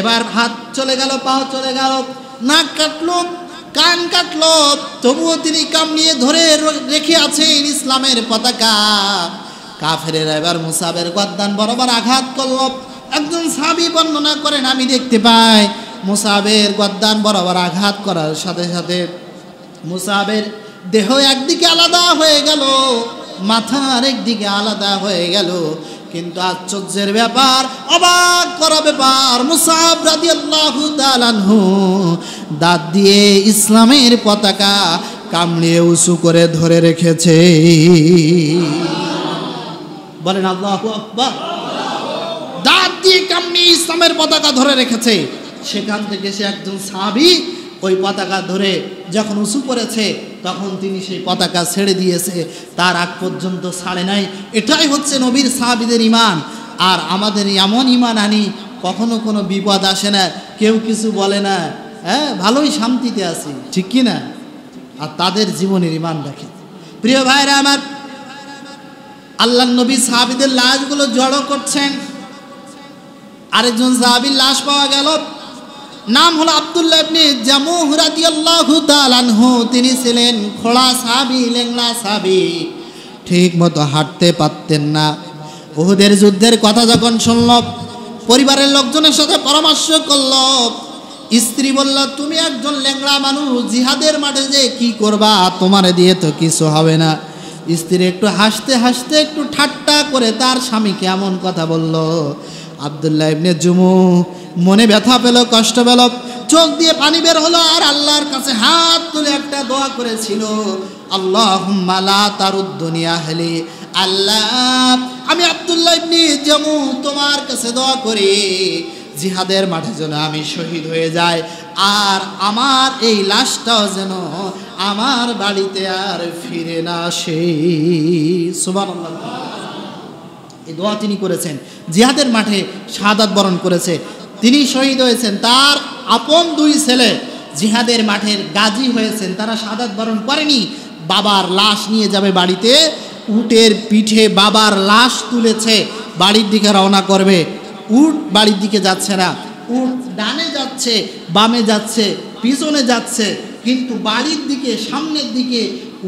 এবার হাত চলে গেল, পাও চলে গেল, নাক কাটলো, কান কাটলো, তবুও তিনি কামড়িয়ে ধরে রেখে আছেন ইসলামের পতাকা। কাফেরেরা এবার মুসআবের গর্দান বরাবর আঘাত করলো। একজন সাহাবী বর্ণনা করেন, আমি দেখতে পাই মুসআবের গর্দান বরাবর আঘাত করার সাথে সাথে মুসআবের দেহ একদিকে আলাদা হয়ে গেল, মাথা আরেকদিকে আলাদা হয়ে গেল। কিন্তু আশ্চর্যের ব্যাপার, অবাক করা ব্যাপার, মুসআব রাদিয়াল্লাহু তাআলা আনহু দাঁত দিয়ে ইসলামের পতাকা কামড়িয়ে উঁচু করে ধরে রেখেছে। বলেন আল্লাহু আকবার। দাঁত দিয়ে কামড়িয়ে ইসলামের পতাকা ধরে রেখেছে। সেখান থেকে সে একজন সাহাবী ওই পতাকা ধরে যখন উঁচু করেছে, তখন তিনি সেই পতাকা ছেড়ে দিয়েছে, তার আগ পর্যন্ত ছাড়ে নাই। এটাই হচ্ছে নবীর সাহাবীদের ঈমান। আর আমাদের এমন ঈমান আনি, কখনো কোনো বিপদ আসে না, কেউ কিছু বলে না, হ্যাঁ ভালোই শান্তিতে আছি, ঠিক কি না? আর তাদের জীবনের ঈমান দেখে। প্রিয় ভাইরা আমার, আল্লাহ নবী সাহাবীদের লাশগুলো জড়ো করছেন। আরেকজন সাহাবীর লাশ পাওয়া গেল, নাম হলো আব্দুল্লাহ ইবনে জামুহ রাদিয়াল্লাহু তাআলা আনহু। তিনি ছিলেন খোড়া সাহাবী, লেংলা সাহাবী, ঠিক মতো হাঁটতে পারতেন না। উহুদের যুদ্ধের কথা যখন শুনল, পরিবারের লোকজনের সাথে পরামর্শ করল। স্ত্রী বলল, তুমি একজন ল্যাংড়া মানুষ, জিহাদের মাঠে যে কি করবা, তোমার দিয়ে তো কিছু হবে না। স্ত্রী একটু হাসতে হাসতে একটু ঠাট্টা করে তার স্বামীকে এমন কথা বলল। আব্দুল্লাহ ইবনে জামুহ মনে ব্যথা পেল, কষ্ট পেল, চোখ দিয়ে পানি বের হলো, আর আল্লাহর কাছে হাত তুলে একটা দোয়া করেছিল, আল্লাহুম্মা লা তারুদ্দুনি আহলি। আল্লাহ, আমি আব্দুল্লাহ ইবনে জামুহ তোমার কাছে দোয়া করি, জিহাদের মাঠে যেন আমি শহীদ হয়ে যাই, আর আমার এই লাশটাও যেন আমার বাড়িতে আর ফিরে না আসে। সুবহানাল্লাহ। এই দোয়া তিনি করেছেন, জিহাদের মাঠে শাহাদাত বরণ করেছে, তিনি শহীদ হয়েছেন। তার আপন দুই ছেলে জিহাদের মাঠের গাজী হয়েছেন, তারা শাহাদাত বরণ করেনি। বাবার লাশ নিয়ে যাবে বাড়িতে, উটের পিঠে বাবার লাশ তুলেছে, বাড়ির দিকে রওনা করবে। উট বাড়ির দিকে যাচ্ছে না, উট ডানে যাচ্ছে, বামে যাচ্ছে, পিছনে যাচ্ছে, কিন্তু বাড়ির দিকে, সামনের দিকে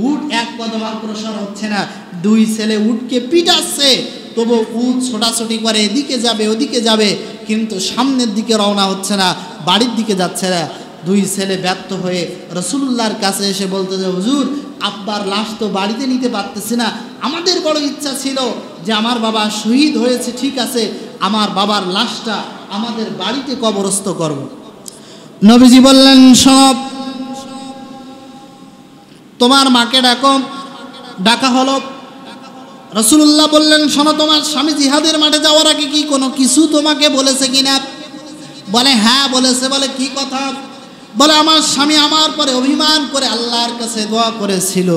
উট এক কদম অগ্রসর হচ্ছে না। দুই ছেলে উটকে পিটাচ্ছে, তবু উট ছোটাছুটি করে, এদিকে যাবে ওদিকে যাবে, কিন্তু সামনের দিকে রওনা হচ্ছে না, বাড়ির দিকে যাচ্ছে না। দুই ছেলে ব্যর্থ হয়ে রাসূলুল্লাহর কাছে এসে বলতে যে, হুজুর, আব্বার লাশ তো বাড়িতে নিতে পারতেছি না, আমাদের বড় ইচ্ছা ছিল যে আমার বাবা শহীদ হয়েছে, ঠিক আছে, আমার বাবার লাশটা আমাদের বাড়িতে কবরস্থ করব। নবীজি বললেন, সব তোমার মাকে ডাকো। ডাকা হলো। রাসূলুল্লাহ বললেন, শোনো, তোমার স্বামী জিহাদের মাঠে যাওয়ার আগে কি কোনো কিছু তোমাকে বলেছে কিনা? বলে, হ্যাঁ বলেছে। বলে, কি কথা? বলে, আমার স্বামী আমার পরে অভিমান করে আল্লাহর কাছে দোয়া করেছিল,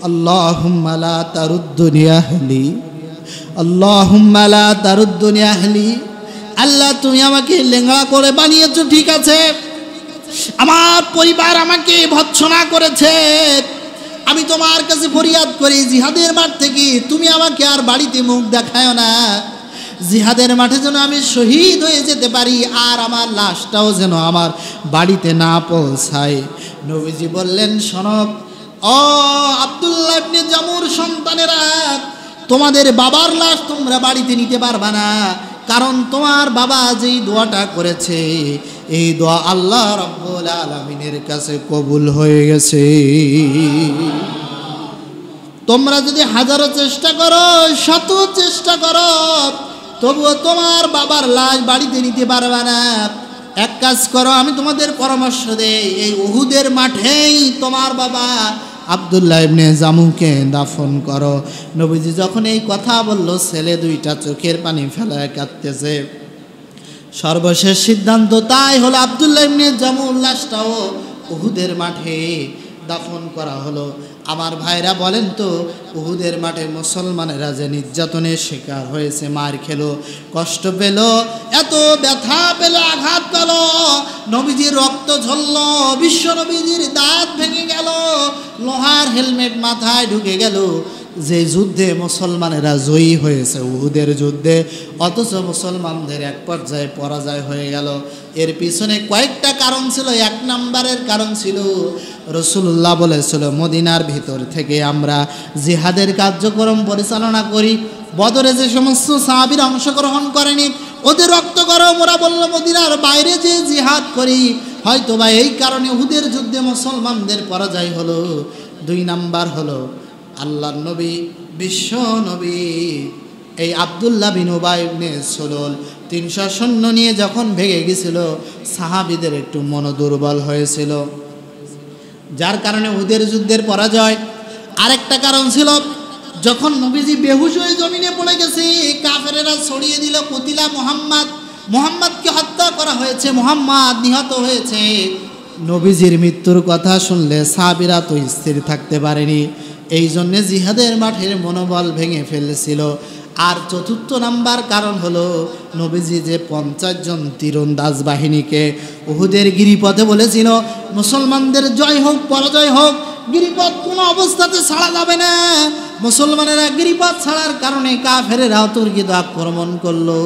আল্লাহুম্মা লা তারুদ্দুনি আহলি, আল্লাহুম্মা লা তারুদ্দুনি আহলি। আল্লাহ, তুমি আমাকে লেংড়া করে বানিয়েছো, ঠিক আছে, আমার পরিবার আমাকে ভৎসনা করেছে, আমি তোমার কাছে ফরিয়াদ করি, জিহাদের মাঠ থেকে তুমি আমাকে আর বাড়িতে মুখ দেখায় না, জিহাদের মাঠে যেন আমি শহীদ হয়ে যেতে পারি, আর আমার লাশটাও যেন আমার বাড়িতে না পৌঁছায়। নবীজি বললেন, শোনো, ও আব্দুল্লাহ ইবনে জামুর সন্তানেরা, তোমাদের বাবার লাশ তোমরা বাড়িতে নিতে পারবা না, কারণ তোমার বাবা যেই দোয়াটা করেছে, এই দোয়া আল্লাহ রাব্বুল আলামিনের কাছে কবুল হয়ে গেছে। তোমরা যদি হাজারো চেষ্টা করো, শত চেষ্টা করো, তবুও তোমার বাবার লাশ বাড়িতে নিতে পারবে না। এক কাজ করো, আমি তোমাদের পরামর্শ দেই, এই উহুদের মাঠেই তোমার বাবা আব্দুল্লাহ ইবনে জামুকে দাফন করো। নবীজি যখন এই কথা বলল, ছেলে দুইটা চোখের পানি ফেলায় কাঁদতেছে। সর্বশেষ সিদ্ধান্ত তাই হলো, আব্দুল্লাহ ইবনে জামুর লাশটাও উহুদের মাঠে দাফন করা হলো। আমার ভাইরা বলেন তো, উহুদের মাঠে মুসলমানেরা যে নির্যাতনের শিকার হয়েছে, মার খেলো, কষ্ট পেল, এত ব্যথা পেল, আঘাত পেল, নবীজির রক্ত ঝরল, বিশ্ব নবীজির দাঁত ভেঙে গেল, লোহার হেলমেট মাথায় ঢুকে গেল, যে যুদ্ধে মুসলমানেরা জয়ী হয়েছে, উহুদের যুদ্ধে, অথচ মুসলমানদের এক পর্যায়ে পরাজয় হয়ে গেল। এর পিছনে কয়েকটা কারণ ছিল। এক নম্বরের কারণ ছিল, রাসূলুল্লাহ বলেছিল, মদিনার ভিতর থেকে আমরা জিহাদের কার্যক্রম পরিচালনা করি, বদরে যে সমস্ত সাহাবীরা অংশগ্রহণ করেনি ওদের রক্ত গরম, ওরা বলল মদিনার বাইরে যে জিহাদ করি, হয়তো বা এই কারণে উহুদের যুদ্ধে মুসলমানদের পরাজয় হলো। দুই নাম্বার হলো, আল্লাহর নবী, বিশ্ব নবী এই আব্দুল্লাহ বিন উবাই ইবনে সুলুল ৩০০ সৈন্য নিয়ে যখন ভেগে গেছিল, সাহাবীদের একটু মনোদুর্বল হয়েছিল, যার কারণে উহুদের যুদ্ধের পরাজয়। আরেকটা কারণ ছিল, যখন নবীজি বেহুশ হয়ে জমিনে পড়ে গেছে, কাফেরেরা ছড়িয়ে দিল, কুতিলা মুহাম্মদ, মুহাম্মদকে হত্যা করা হয়েছে, মুহাম্মদ নিহত হয়েছে। নবীজির মৃত্যুর কথা শুনলে সাহাবীরা তো স্থির থাকতে পারেনি, এই জন্যে জিহাদের মাঠের মনোবল ভেঙে ফেলেছিল। আর চতুর্থ নাম্বার কারণ হলো নবীজি যে 50 জন তীরন্দাজ বাহিনীকে উহুদের গিরিপথে বলেছিল মুসলমানদের জয় হোক পরাজয় হোক, গিরিপথ কোনো অবস্থাতে ছাড়া যাবে না। মুসলমানেরা গিরিপথ ছাড়ার কারণে কাফেরেরা অতর্কিত আক্রমণ করলো।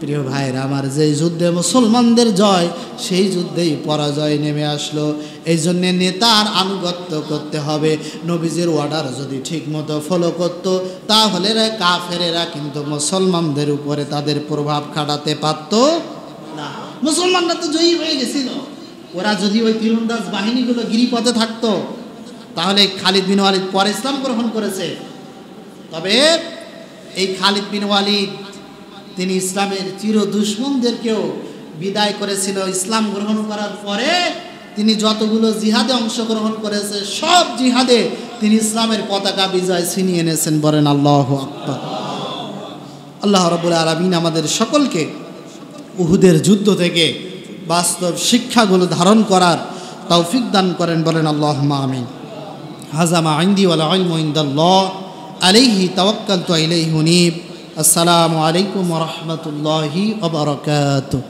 প্রিয় ভাইরা আমার, যেই যুদ্ধে মুসলমানদের জয় সেই যুদ্ধেই পরাজয় নেমে আসলো। এই জন্যে নেতার আনুগত্য করতে হবে। নবীজির অর্ডার যদি ঠিকমতো ফলো করত তাহলে কাফেরেরা কিন্তু মুসলমানদের উপরে তাদের প্রভাব খাটাতে পারত না। মুসলমানরা তো জয়ী হয়ে গেছিল। ওরা যদি ওই তীরন্দাজ বাহিনীগুলো গিরিপথে থাকতো তাহলে খালিদ বিন ওয়ালিদ পরে ইসলাম গ্রহণ করেছে। তবে এই খালিদ বিন ওয়ালিদ তিনি ইসলামের চির দুশ্মনদেরকেও বিদায় করেছিল। ইসলাম গ্রহণ করার পরে তিনি যতগুলো জিহাদে অংশগ্রহণ করেছে সব জিহাদে তিনি ইসলামের পতাকা বিজয় ছিনিয়ে এনেছেন। বলেন আল্লাহু আকবার। আল্লাহ রাব্বুল আলামিন আমাদের সকলকে উহুদের যুদ্ধ থেকে বাস্তব শিক্ষাগুলো ধারণ করার তৌফিক দান করেন। বলেন আল্লাহুম্মা আমিন। হাযা মা ইনদি ওয়াল ইলমু ইনদাল্লাহ আলাইহি তাওয়াক্কালতু ইলাইহি উনীব। আসসালামু আলাইকুম ওয়া রাহমাতুল্লাহি ওয়া বারাকাতুহু।